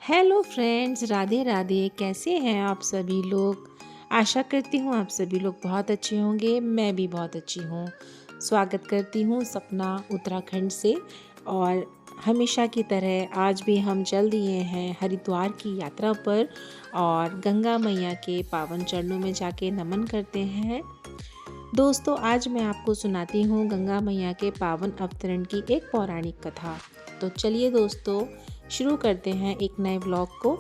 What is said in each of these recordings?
Hello friends, Radhe Radhe. कैसे हैं आप सभी लोग? आशा करती हूँ आप सभी लोग बहुत अच्छे होंगे। मैं भी बहुत अच्छी हूँ। स्वागत करती हूँ सपना उत्तराखंड से। और हमेशा की तरह आज भी हम चल दिए हैं हरिद्वार की यात्रा पर और गंगा मैया के पावन चरणों में जाके नमन करते हैं। दोस्तों, आज मैं आपको सुनाती हूँ गंगा मैया के पावन अवतरण की एक पौराणिक कथा। तो चलिए दोस्तों, शुरू करते हैं एक नए ब्लॉग को।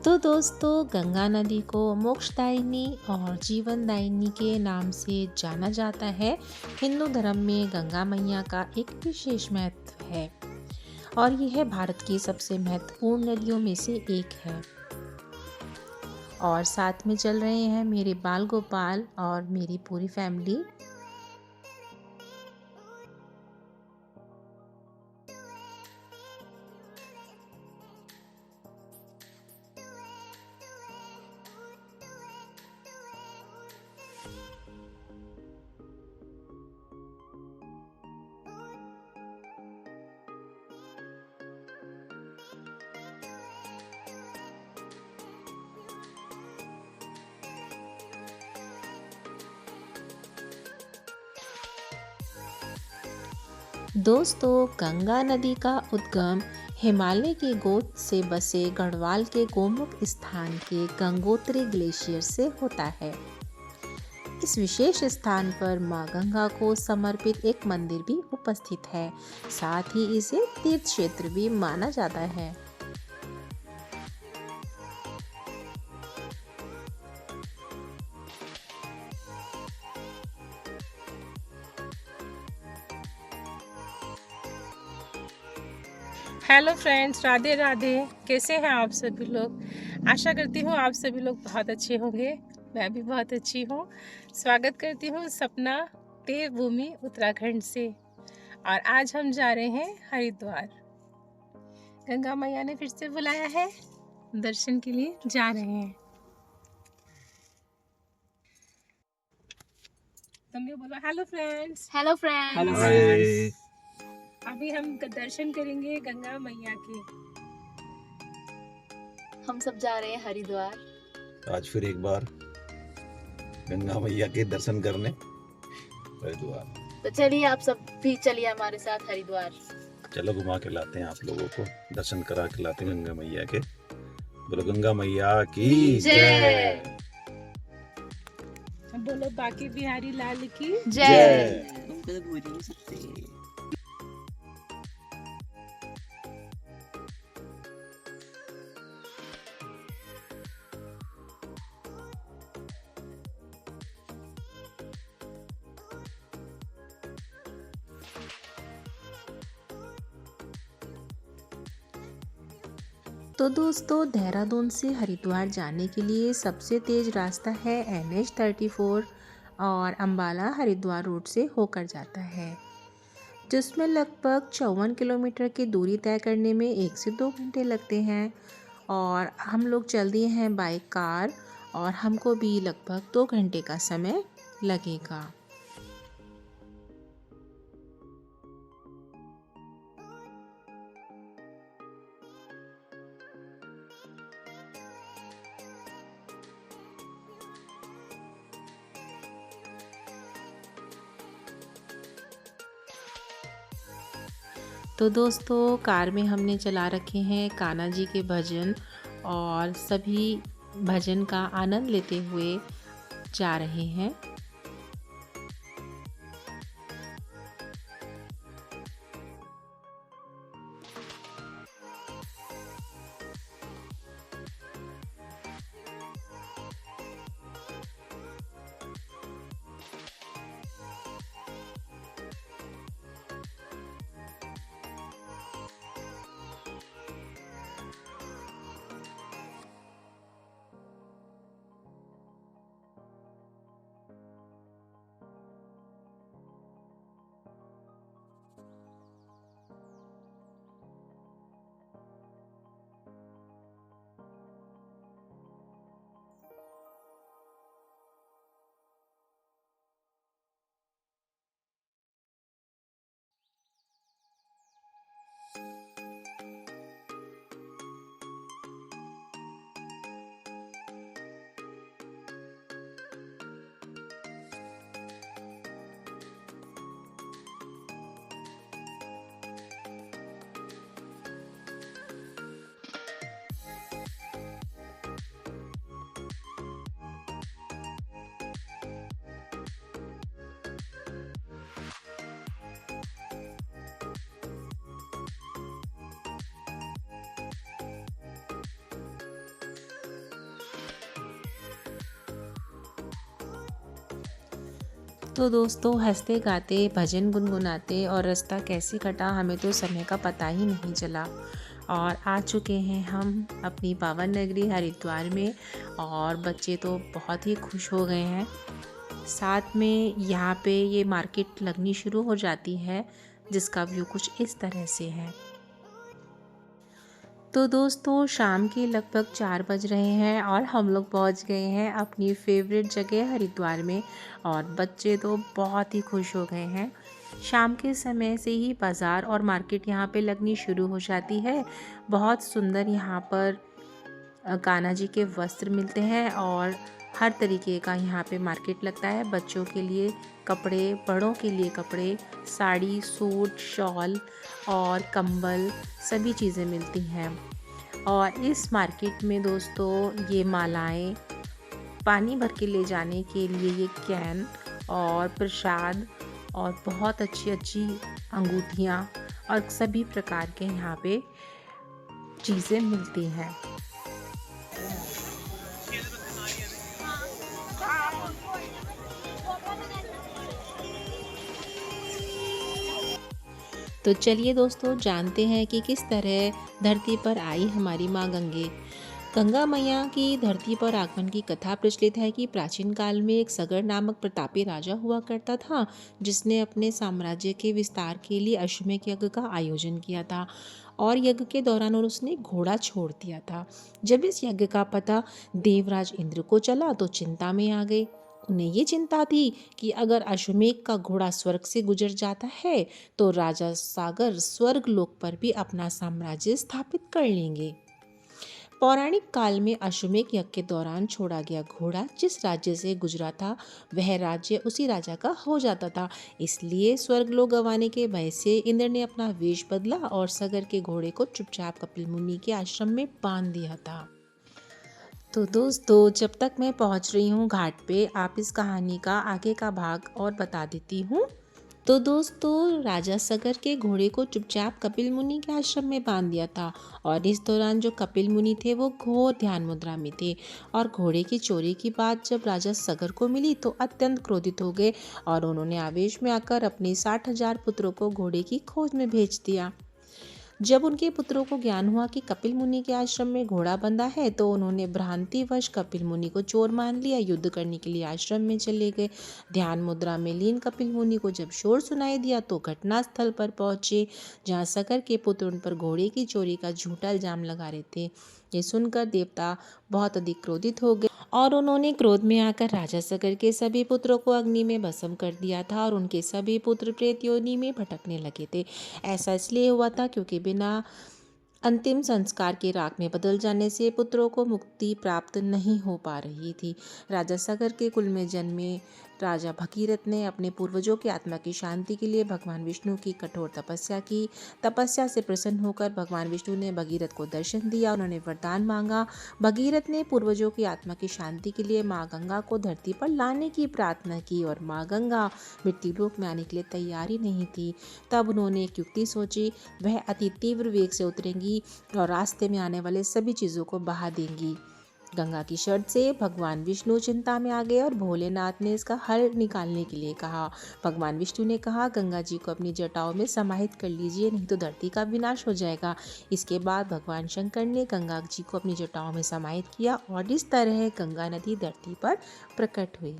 तो दोस्तों, गंगा नदी को मोक्षदायिनी और जीवनदायिनी के नाम से जाना जाता है। हिंदू धर्म में गंगा मैया का एक विशेष महत्व है और यह भारत की सबसे महत्वपूर्ण नदियों में से एक है। और साथ में चल रहे हैं मेरे बाल गोपाल और मेरी पूरी फैमिली। दोस्तों, गंगा नदी का उद्गम हिमालय की गोद से बसे गढ़वाल के गोमुख स्थान के गंगोत्री ग्लेशियर से होता है। इस विशेष स्थान पर मां गंगा को समर्पित एक मंदिर भी उपस्थित है। साथ ही इसे तीर्थ क्षेत्र भी माना जाता है। Hello friends, Radhe Radhe. कैसे हैं आप सभी लोग? आशा करती हूँ आप सभी लोग बहुत अच्छे होंगे। मैं भी बहुत अच्छी हूँ। स्वागत करती हूँ सपना देवभूमि उत्तराखंड से। और आज हम जा रहे हैं हरिद्वार। गंगा मैया ने फिर से बुलाया है, दर्शन के लिए जा रहे हैं। तुम भी बोलो hello friends. Hello friends. Hello friends. अभी हम दर्शन करेंगे गंगा मैया के। हम सब जा रहे हैं हरिद्वार। आज फिर एक बार गंगा मैया के दर्शन करने हरिद्वार। तो चलिए आप सब भी चलिए हमारे साथ हरिद्वार। चलो घुमा के लाते हैं आप लोगों को, दर्शन करा के लाते हैं गंगा मैया के। बोलो गंगा मैया की जय। बोलो बाकी बिहारी लाल की जय। तो दोस्तों, देहरादून से हरिद्वार जाने के लिए सबसे तेज़ रास्ता है NH-34 और अंबाला हरिद्वार रोड से होकर जाता है, जिसमें लगभग 54 किलोमीटर की दूरी तय करने में 1 से 2 घंटे लगते हैं। और हम लोग चल दिए हैं बाय कार और हमको भी लगभग 2 घंटे का समय लगेगा। तो दोस्तों, कार में हमने चला रखे हैं कान्हा जी के भजन और सभी भजन का आनंद लेते हुए जा रहे हैं। तो दोस्तों हंसते गाते भजन गुनगुनाते और रास्ता कैसे कटा हमें तो समय का पता ही नहीं चला। और आ चुके हैं हम अपनी पावन नगरी हरिद्वार में और बच्चे तो बहुत ही खुश हो गए हैं। साथ में यहाँ पे ये मार्केट लगनी शुरू हो जाती है जिसका व्यू कुछ इस तरह से है। तो दोस्तों शाम के लगभग 4 बज रहे हैं और हम लोग पहुँच गए हैं अपनी फेवरेट जगह हरिद्वार में और बच्चे तो बहुत ही खुश हो गए हैं। शाम के समय से ही बाज़ार और मार्केट यहाँ पे लगनी शुरू हो जाती है। बहुत सुंदर यहाँ पर कान्हा जी के वस्त्र मिलते हैं और हर तरीके का यहाँ पे मार्केट लगता है। बच्चों के लिए कपड़े, बड़ों के लिए कपड़े, साड़ी, सूट, शॉल और कंबल सभी चीज़ें मिलती हैं। और इस मार्केट में दोस्तों ये मालाएं, पानी भर के ले जाने के लिए ये कैन और प्रसाद और बहुत अच्छी अच्छी अंगूठियाँ और सभी प्रकार के यहाँ पे चीज़ें मिलती हैं। तो चलिए दोस्तों जानते हैं कि किस तरह धरती पर आई हमारी माँ गंगे। गंगा मैया की धरती पर आगमन की कथा प्रचलित है कि प्राचीन काल में एक सगर नामक प्रतापी राजा हुआ करता था जिसने अपने साम्राज्य के विस्तार के लिए अश्वमेध यज्ञ का आयोजन किया था और यज्ञ के दौरान और उसने घोड़ा छोड़ दिया था। जब इस यज्ञ का पता देवराज इंद्र को चला तो चिंता में आ गए। उन्हें ये चिंता थी कि अगर अश्वमेध का घोड़ा स्वर्ग से गुजर जाता है तो राजा सागर स्वर्ग लोक पर भी अपना साम्राज्य स्थापित कर लेंगे। पौराणिक काल में अश्वमेध यज्ञ के दौरान छोड़ा गया घोड़ा जिस राज्य से गुजरा था वह राज्य उसी राजा का हो जाता था। इसलिए स्वर्गलोक गंवाने के भय से इंद्र ने अपना वेश बदला और सागर के घोड़े को चुपचाप कपिल मुनि के आश्रम में बांध दिया था। तो दोस्तों जब तक मैं पहुंच रही हूँ घाट पे आप इस कहानी का आगे का भाग और बता देती हूँ। तो दोस्तों राजा सागर के घोड़े को चुपचाप कपिल मुनि के आश्रम में बांध दिया था और इस दौरान जो कपिल मुनि थे वो घोर ध्यान मुद्रा में थे और घोड़े की चोरी की बात जब राजा सागर को मिली तो अत्यंत क्रोधित हो गए और उन्होंने आवेश में आकर अपने 60,000 पुत्रों को घोड़े की खोज में भेज दिया। जब उनके पुत्रों को ज्ञान हुआ कि कपिल मुनि के आश्रम में घोड़ा बंधा है तो उन्होंने भ्रांतिवश कपिल मुनि को चोर मान लिया। युद्ध करने के लिए आश्रम में चले गए। ध्यान मुद्रा में लीन कपिल मुनि को जब शोर सुनाई दिया तो घटनास्थल पर पहुंचे जहां सागर के पुत्र उन पर घोड़े की चोरी का झूठा इल्जाम लगा रहे थे। ये सुनकर देवता बहुत अधिक क्रोधित हो गए और उन्होंने क्रोध में आकर राजा सागर के सभी पुत्रों को अग्नि में भस्म कर दिया था और उनके सभी पुत्र प्रेत योनि में भटकने लगे थे। ऐसा इसलिए हुआ था क्योंकि बिना अंतिम संस्कार के राख में बदल जाने से पुत्रों को मुक्ति प्राप्त नहीं हो पा रही थी। राजा सागर के कुल में जन्मे राजा भगीरथ ने अपने पूर्वजों की आत्मा की शांति के लिए भगवान विष्णु की कठोर तपस्या की। तपस्या से प्रसन्न होकर भगवान विष्णु ने भगीरथ को दर्शन दिया। उन्होंने वरदान मांगा। भगीरथ ने पूर्वजों की आत्मा की शांति के लिए माँ गंगा को धरती पर लाने की प्रार्थना की और माँ गंगा मृत्युलोक में आने के लिए तैयार ही नहीं थी। तब उन्होंने एक युक्ति सोची। वह अति तीव्र वेग से उतरेंगी और रास्ते में आने वाले सभी चीज़ों को बहा देंगी। गंगा की शर्त से भगवान विष्णु चिंता में आ गए और भोलेनाथ ने इसका हल निकालने के लिए कहा। भगवान विष्णु ने कहा गंगा जी को अपनी जटाओं में समाहित कर लीजिए नहीं तो धरती का विनाश हो जाएगा। इसके बाद भगवान शंकर ने गंगा जी को अपनी जटाओं में समाहित किया और इस तरह गंगा नदी धरती पर प्रकट हुई।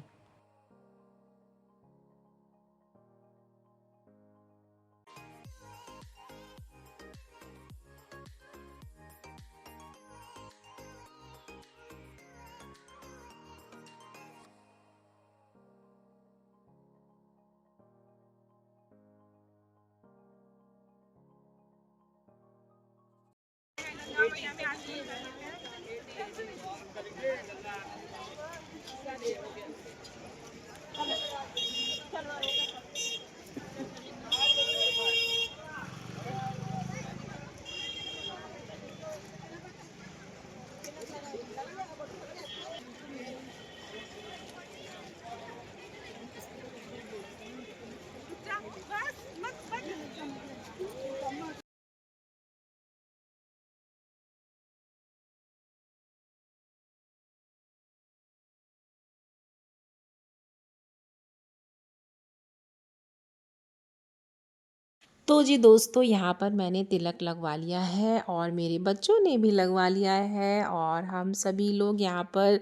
तो जी दोस्तों, यहाँ पर मैंने तिलक लगवा लिया है और मेरे बच्चों ने भी लगवा लिया है और हम सभी लोग यहाँ पर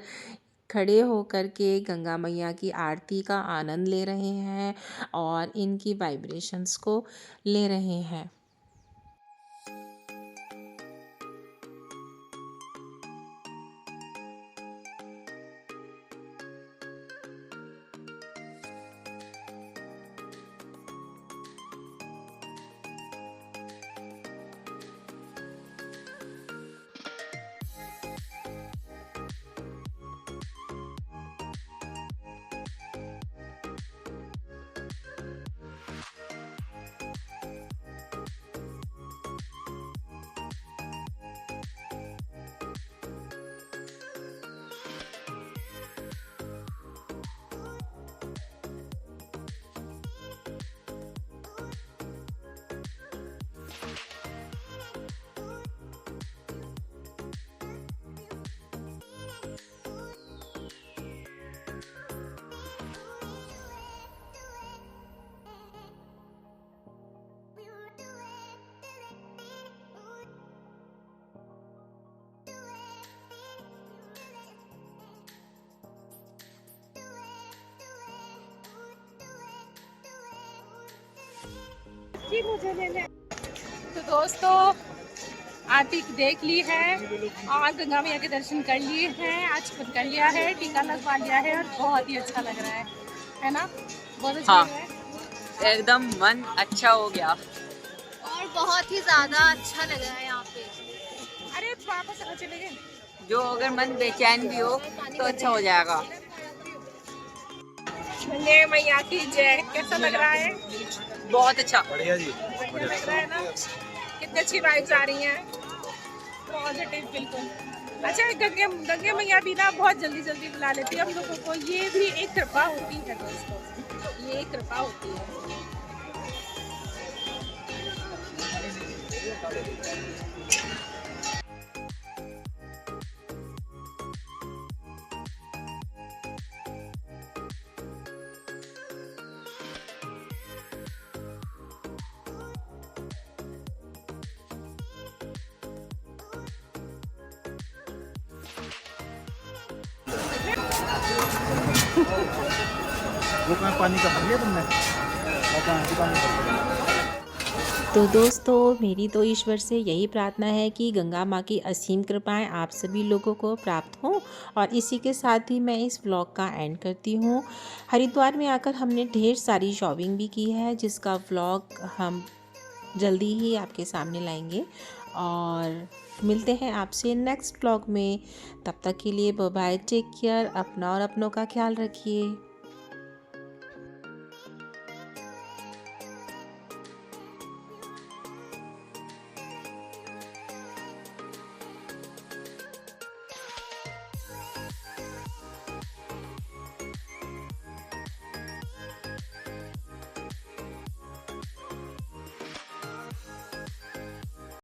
खड़े होकर के गंगा मैया की आरती का आनंद ले रहे हैं और इनकी वाइब्रेशंस को ले रहे हैं। तो दोस्तों, आरती देख ली है और गंगा मैया के दर्शन कर लिए हैं, आज खुद कर लिया है, टीका लगवा लिया है और बहुत ही अच्छा लग रहा है ना? बहुत अच्छा हाँ, लग रहा है। एकदम मन अच्छा हो गया और बहुत ही ज्यादा अच्छा लग रहा है यहाँ पे। अरे वापस चले गए। जो अगर मन बेचैन भी हो तो अच्छा हो जाएगा। गंगे मैया की जय। कैसा लग रहा है? बहुत अच्छा। बढ़िया जी, बढ़िया लग रहा है ना? कितनी अच्छी वाइब्स आ रही हैं, पॉजिटिव बिल्कुल। अच्छा, गंगे मैया भी ना बहुत जल्दी जल्दी बुला लेती है हम लोगों को। ये भी एक कृपा होती है दोस्तों, ये एक कृपा होती है। वो कहाँ पानी का भर लिया तुमने? वो कहाँ पानी भर लिया? तो दोस्तों, मेरी तो ईश्वर से यही प्रार्थना है कि गंगा माँ की असीम कृपाएं आप सभी लोगों को प्राप्त हों और इसी के साथ ही मैं इस व्लॉग का एंड करती हूँ। हरिद्वार में आकर हमने ढेर सारी शॉपिंग भी की है, जिसका व्लॉग हम जल्दी ही आपके सामने लाएंगे और मिलते हैं आपसे नेक्स्ट व्लॉग में। तब तक के लिए बाय बाय, टेक केयर, अपना और अपनों का ख्याल रखिए।